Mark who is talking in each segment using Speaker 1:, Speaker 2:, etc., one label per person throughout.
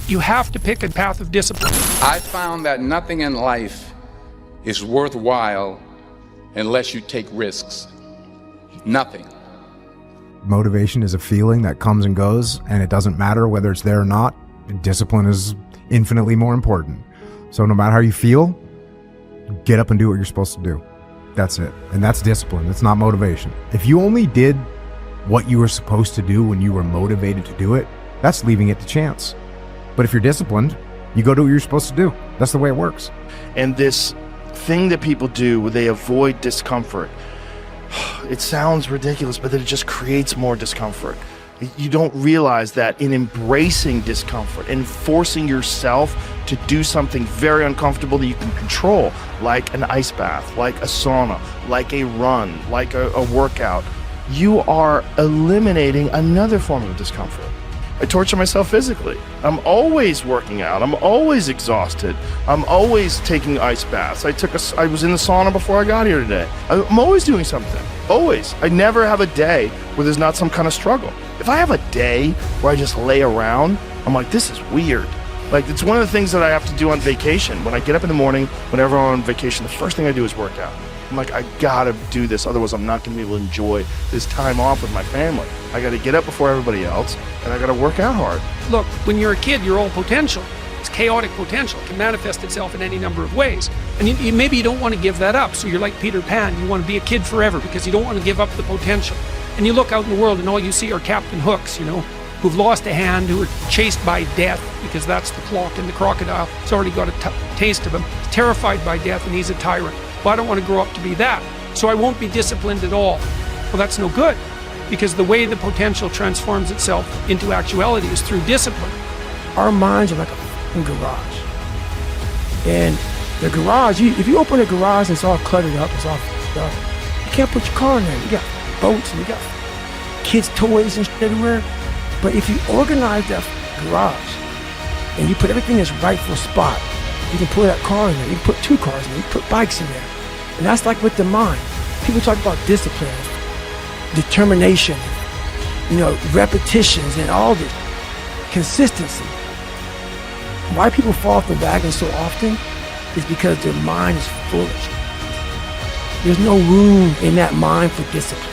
Speaker 1: You have to pick a path of discipline.
Speaker 2: I found that nothing in life is worthwhile unless you take risks. Nothing.
Speaker 3: Motivation is a feeling that comes and goes, and it doesn't matter whether it's there or not. Discipline is infinitely more important. So no matter how you feel, get up and do what you're supposed to do. That's it. And that's discipline. It's not motivation. If you only did what you were supposed to do when you were motivated to do it, that's leaving it to chance. But if you're disciplined, you go do what you're supposed to do. That's the way it works.
Speaker 4: And this thing that people do where they avoid discomfort, it sounds ridiculous, but it just creates more discomfort. You don't realize that in embracing discomfort and forcing yourself to do something very uncomfortable that you can control, like an ice bath, like a sauna, like a run, like a workout, you are eliminating another form of discomfort. I torture myself physically. I'm always working out. I'm always exhausted. I'm always taking ice baths. I was in the sauna before I got here today. I'm always doing something. Always. I never have a day where there's not some kind of struggle. If I have a day where I just lay around, I'm like, this is weird. Like, it's one of the things that I have to do on vacation. When I get up in the morning, whenever I'm on vacation, the first thing I do is work out. I'm like, I gotta do this, otherwise I'm not gonna be able to enjoy this time off with my family. I gotta get up before everybody else, and I gotta work out hard.
Speaker 1: Look, when you're a kid, you're all potential. It's chaotic potential. It can manifest itself in any number of ways. And maybe you don't want to give that up. So you're like Peter Pan. You want to be a kid forever because you don't want to give up the potential. And you look out in the world and all you see are Captain Hooks, who've lost a hand, who are chased by death because that's the clock in the crocodile. It's already got a taste of him. He's terrified by death and he's a tyrant. Well, I don't want to grow up to be that. So I won't be disciplined at all. Well, that's no good because the way the potential transforms itself into actuality is through discipline.
Speaker 5: Our minds are like a f***ing garage. And the garage, if you open a garage and it's all cluttered up, it's all f***ed up, you can't put your car in there. You got boats and you got kids' toys and shit everywhere. But if you organize that garage and you put everything in its rightful spot, you can put that car in there. You can put two cars in there. You can put bikes in there. And that's like with the mind. People talk about discipline, determination, repetitions and all this. Consistency. Why people fall off the wagon so often is because their mind is foolish. There's no room in that mind for discipline.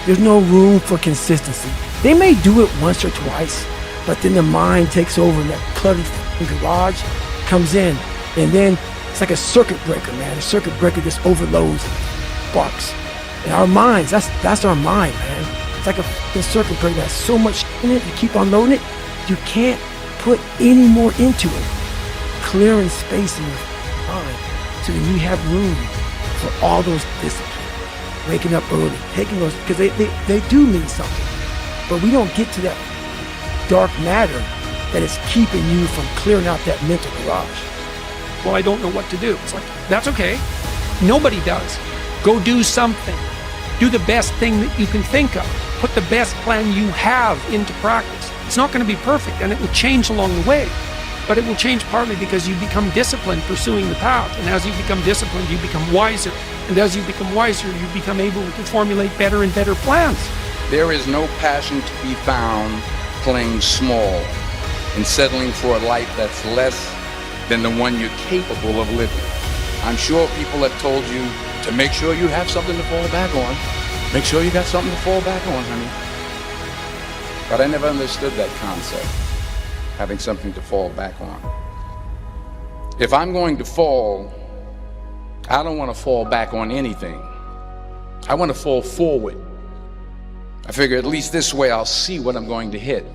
Speaker 5: There's no room for consistency. They may do it once or twice, but then the mind takes over and that cluttered garage comes in. And then it's like a circuit breaker, man. A circuit breaker just overloads and sparks. And our minds, that's our mind, man. It's like a circuit breaker that has so much in it, you keep on loading it, you can't put any more into it. Clearing space in your mind so that you have room for all those disciplines. Waking up early, taking those, because they do mean something. But we don't get to that dark matter that is keeping you from clearing out that mental garage.
Speaker 1: Well, I don't know what to do. It's like, that's okay. Nobody does. Go do something. Do the best thing that you can think of. Put the best plan you have into practice. It's not going to be perfect, and it will change along the way. But it will change partly because you become disciplined pursuing the path. And as you become disciplined, you become wiser. And as you become wiser, you become able to formulate better and better plans.
Speaker 2: There is no passion to be found playing small and settling for a life that's less than the one you're capable of living. I'm sure people have told you to make sure you have something to fall back on. Make sure you got something to fall back on, honey. But I never understood that concept, having something to fall back on. If I'm going to fall, I don't want to fall back on anything. I want to fall forward. I figure at least this way I'll see what I'm going to hit.